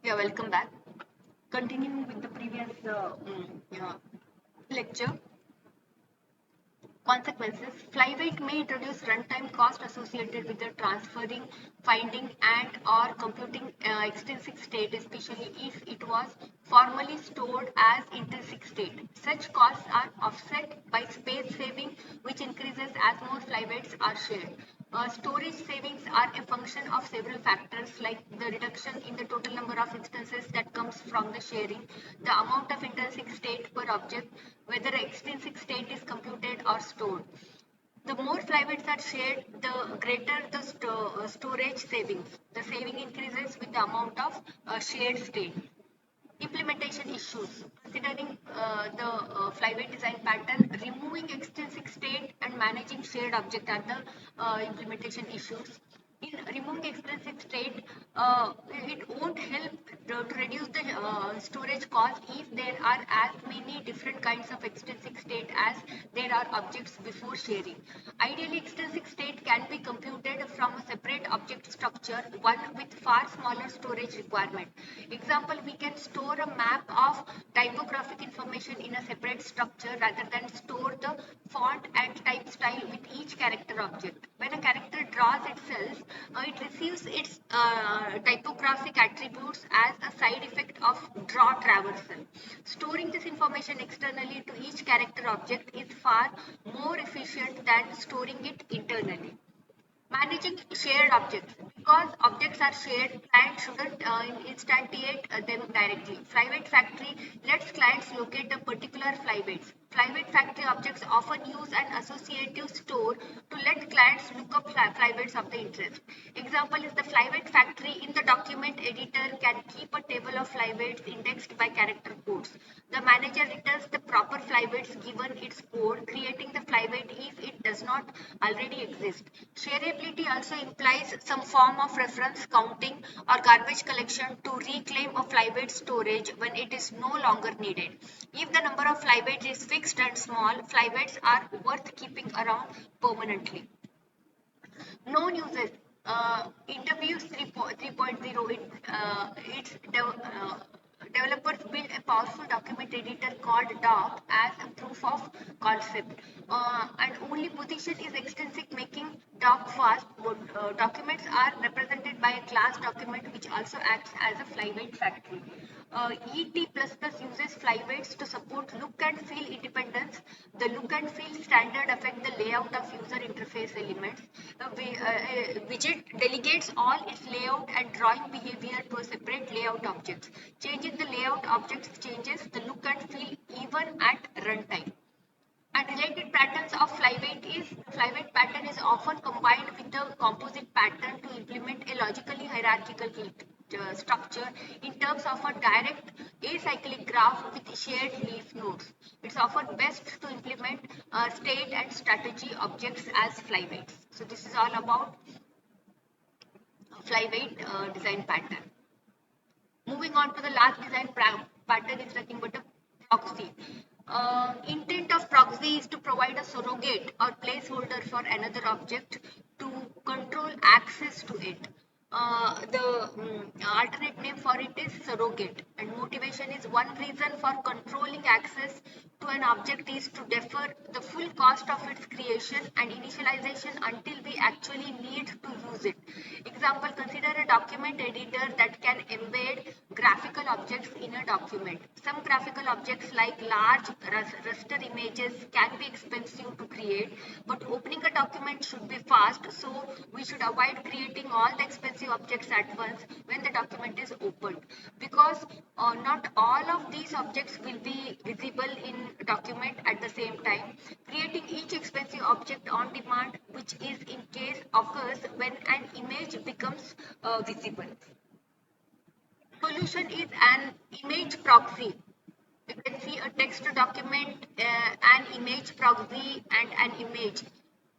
Yeah, welcome back. Continuing with the previous lecture, consequences. Flyweight may introduce runtime cost associated with the transferring, finding, and or computing extrinsic state, especially if it was formerly stored as intrinsic state. Such costs are offset by space saving, which increases as more flyweights are shared. Storage savings are a function of several factors like the reduction in the total number of instances that comes from the sharing, the amount of intrinsic state per object, whether extrinsic state is computed or stored. The more flyweights are shared, the greater the storage savings. The saving increases with the amount of shared state. Implementation issues. Considering the flyweight design pattern, removing extrinsic state and managing shared object are the implementation issues. In removing extrinsic state, it won't help to reduce the storage cost if there are as many different kinds of extrinsic state as there are objects before sharing. Ideally, extrinsic state can be computed from a separate object structure, one with far smaller storage requirement. Example, we can store a map of typographic information in a separate structure rather than store the font and type style with each character object. When a character draws itself, it receives its typographic attributes as a side effect of draw traversal. Storing this information externally to each character object is far more efficient than storing it internally. Managing shared objects. Because objects are shared, clients shouldn't instantiate them directly. Flyweight Factory lets clients locate the particular flyweights. Flyweight Factory objects often use an associative store to let clients look up flyweights of the interest. Example is the Flyweight Factory in the document editor can keep a table of flyweights indexed by character codes. The manager returns the proper flyweights given its code, creating the flyweight if it does not already exist. Shareability also implies some form of reference counting or garbage collection to reclaim a flyweight storage when it is no longer needed. If the number of flyweights is fixed and small, flyweights are worth keeping around permanently. Known uses. Interviews 3.0, developers built a powerful document editor called Doc as a proof of concept. And only position is extrinsic, making Doc fast. But, documents are represented by a class document which also acts as a flyweight factory. ET++ uses flyweights to support look and feel independence. The look and feel standard affect the layout of user interface elements. Widget delegates all its layout and drawing behavior to a separate layout objects. Changing the layout objects changes the look and feel even at runtime. And related patterns of flyweight is the flyweight pattern is often combined with the composite pattern to implement a logically hierarchical structure in terms of a direct acyclic graph with shared leaf nodes. It's often best to implement state and strategy objects as flyweights. So this is all about flyweight design pattern. Moving on to the last design pattern is nothing but a proxy. Intent of proxy is to provide a surrogate or placeholder for another object to control access to it. The alternate name for it is surrogate, and motivation is one reason for controlling access to an object is to defer the full cost of its creation and initialization until we actually need to use it. Example, consider a document editor that can embed graphical objects in a document. Some graphical objects like large raster images can be expensive to create, but opening a document should be fast, so we should avoid creating all the expensive objects at once when the document is opened, because not all of these objects will be visible in document at the same time. Creating each expensive object on demand, which is in case occurs when an image becomes visible. Solution is an image proxy. You can see a text document, an image proxy, and an image.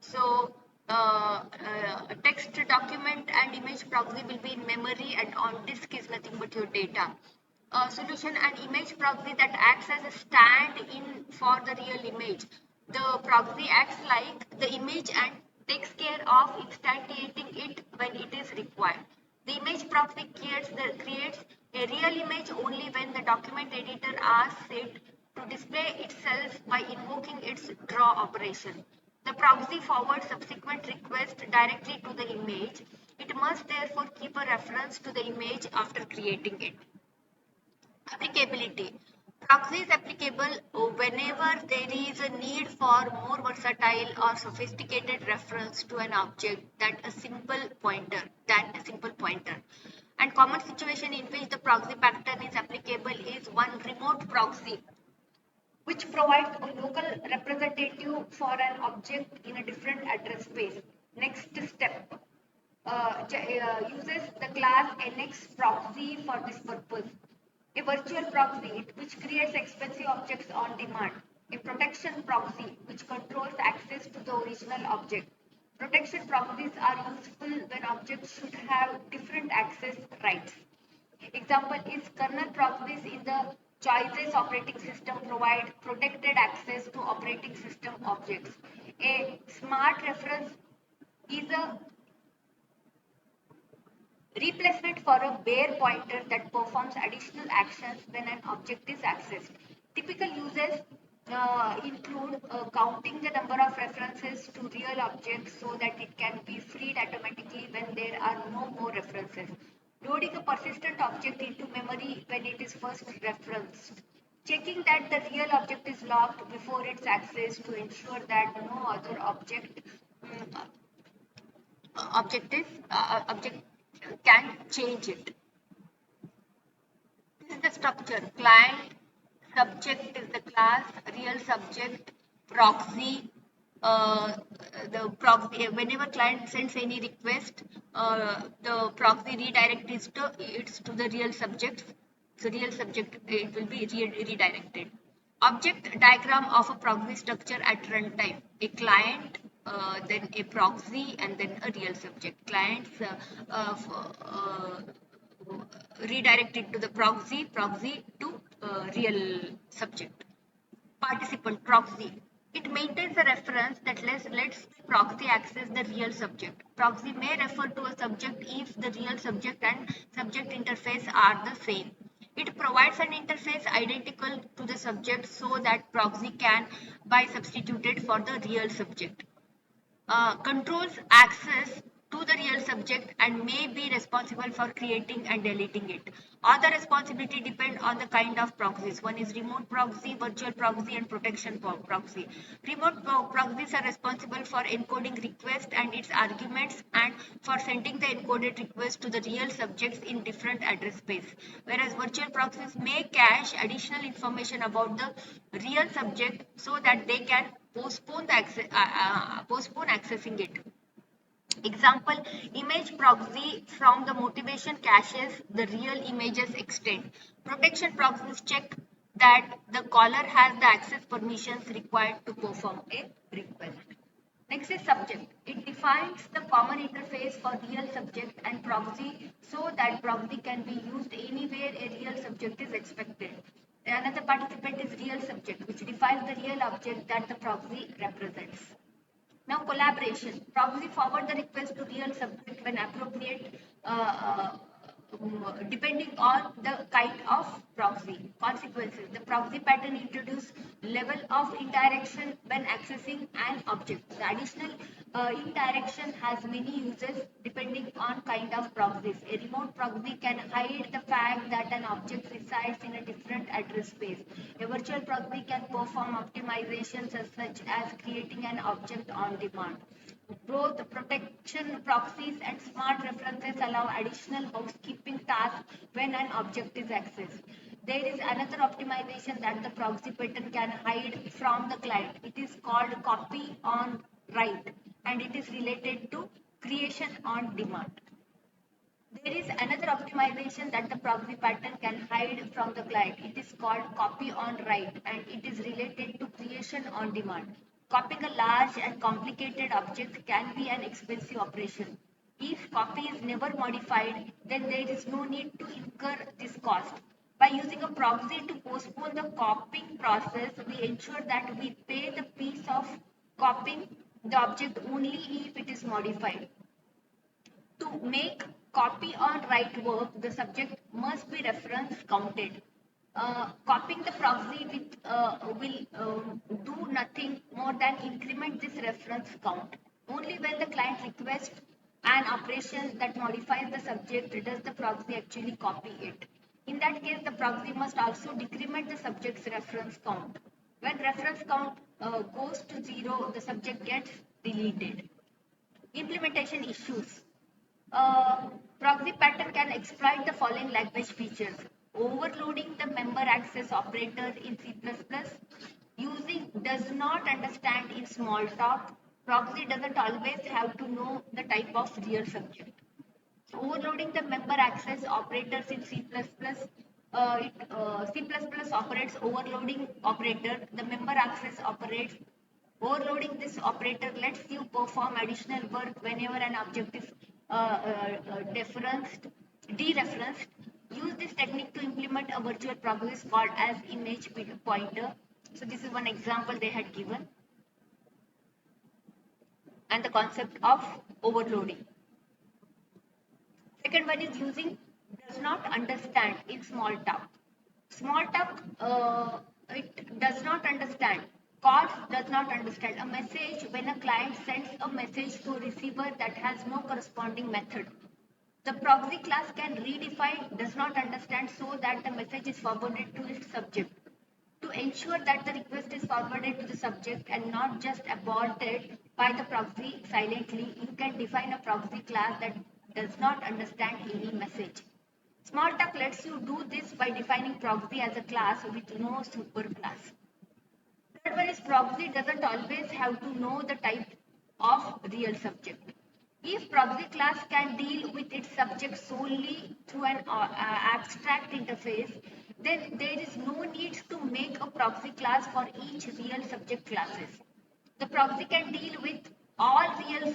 So, a text document and image proxy will be in memory, and on disk is nothing but your data. Solution and image proxy that acts as a stand-in for the real image. The proxy acts like the image and takes care of instantiating it when it is required. The image proxy creates A real image only when the document editor asks it to display itself by invoking its draw operation. The proxy forwards subsequent request directly to the image. It must therefore keep a reference to the image after creating it. Applicability. Proxy is applicable whenever there is a need for more versatile or sophisticated reference to an object than a simple pointer. And common situation in which the proxy pattern is applicable is one remote proxy, which provides a local representative for an object in a different address space. Next step uses the class NX proxy for this purpose. A virtual proxy which creates expensive objects on demand. A protection proxy which controls access to the original object. Protection proxies are useful when objects should have different access rights. Example is kernel proxies in the choices operating system provide protected access to operating system objects. A smart reference is a replacement for a bare pointer that performs additional actions when an object is accessed. Typical uses include counting the number of references to real objects so that it can be freed automatically when there are no more references. Loading a persistent object into memory when it is first referenced. Checking that the real object is locked before its access to ensure that no other mm, object can change it. This is the structure. Client, subject is the class, real subject, proxy. The proxy, whenever client sends any request, the proxy redirect it's to the real subject. So real subject it will be redirected. Object diagram of a proxy structure at runtime. A client, then a proxy, and then a real subject. Clients redirected to the proxy to real subject. Participant proxy. It maintains a reference that lets proxy access the real subject. Proxy may refer to a subject if the real subject and subject interface are the same. It provides an interface identical to the subject so that proxy can be substituted for the real subject. Controls access to the real subject and may be responsible for creating and deleting it. Other responsibility depend on the kind of proxies. One is remote proxy, virtual proxy, and protection proxy. Remote proxies are responsible for encoding request and its arguments and for sending the encoded request to the real subjects in different address space. Whereas virtual proxies may cache additional information about the real subject so that they can postpone accessing it. Example, image proxy from the motivation caches the real images extent. Protection proxies check that the caller has the access permissions required to perform a request. Next is subject. It defines the common interface for real subject and proxy so that proxy can be used anywhere a real subject is expected. Another participant is real subject, which defines the real object that the proxy represents. Now collaboration. Proxy forward the request to real subject when appropriate, depending on the kind of proxy. Consequences. The proxy pattern introduces level of indirection when accessing an object. The additional indirection has many uses depending on kind of proxies. A remote proxy can hide the fact that an object resides in a different address space. A virtual proxy can perform optimizations such as creating an object on demand. Both protection proxies and smart references allow additional housekeeping tasks when an object is accessed. There is another optimization that the proxy pattern can hide from the client. It is called copy on write and it is related to creation on demand. There is another optimization that the proxy pattern can hide from the client. It is called copy on write and it is related to creation on demand. Copying a large and complicated object can be an expensive operation. If copy is never modified, then there is no need to incur this cost. By using a proxy to postpone the copying process, we ensure that we pay the piece of copying the object only if it is modified. To make copy or write work, the subject must be reference counted. Copying the proxy will do nothing more than increment this reference count. Only when the client requests an operation that modifies the subject does the proxy actually copy it. In that case, the proxy must also decrement the subject's reference count. When reference count goes to zero, the subject gets deleted. Implementation issues. Proxy pattern can exploit the following language features. Overloading the member access operator in C++, using does not understand in Smalltalk. Proxy doesn't always have to know the type of real subject. Overloading the member access operators in C++. C++ operates overloading operator. The member access operates. Overloading this operator lets you perform additional work whenever an object is dereferenced. Use this technique to implement a virtual proxy called as image pointer. So this is one example they had given, and the concept of overloading. Second one is using does not understand in Smalltalk. Smalltalk, it does not understand. Calls does not understand a message when a client sends a message to a receiver that has no corresponding method. The proxy class can redefine does not understand so that the message is forwarded to its subject. To ensure that the request is forwarded to the subject and not just aborted by the proxy silently, you can define a proxy class that does not understand any message. Smalltalk lets you do this by defining proxy as a class with no superclass. Third one is proxy doesn't always have to know the type of real subject. If proxy class can deal with its subject solely through an abstract interface, then there is no need to make a proxy class for each real subject classes. The proxy can deal with all real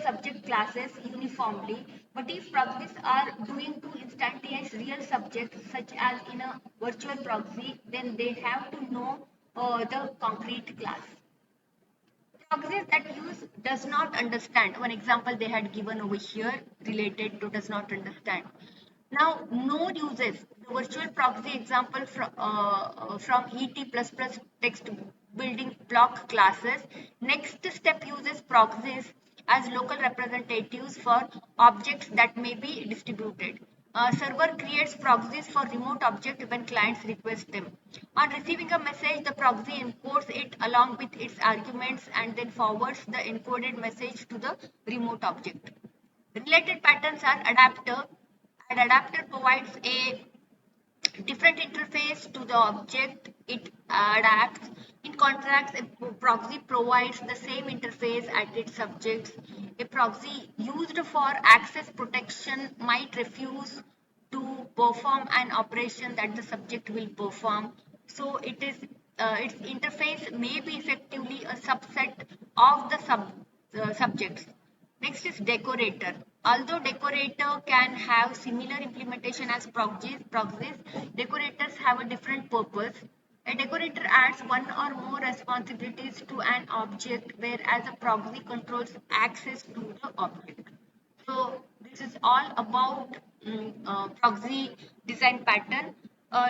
subject classes uniformly, but if proxies are doing to instantiate real subjects, such as in a virtual proxy, then they have to know the concrete class. Proxies that use does not understand. One example they had given over here related to does not understand. Now, Node uses the virtual proxy example from ET++ text building block classes. Next step uses proxies as local representatives for objects that may be distributed. Server creates proxies for remote objects when clients request them. On receiving a message, the proxy encodes it along with its arguments and then forwards the encoded message to the remote object. Related patterns are adapter. An adapter provides a different interface to the object it adapts. In contrast, a proxy provides the same interface at its subjects. A proxy used for access protection might refuse to perform an operation that the subject will perform. So its interface may be effectively a subset of the subjects. Next is decorator. Although decorator can have similar implementation as proxies, decorators have a different purpose. A decorator adds one or more responsibilities to an object, whereas a proxy controls access to the object. So this is all about proxy design pattern.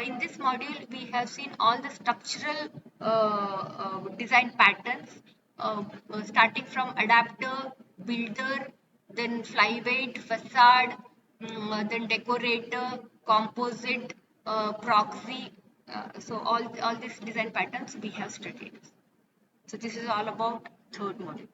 In this module, we have seen all the structural design patterns, starting from adapter, builder, then flyweight, facade, then decorator, composite, proxy. So all these design patterns we have studied. So this is all about third module.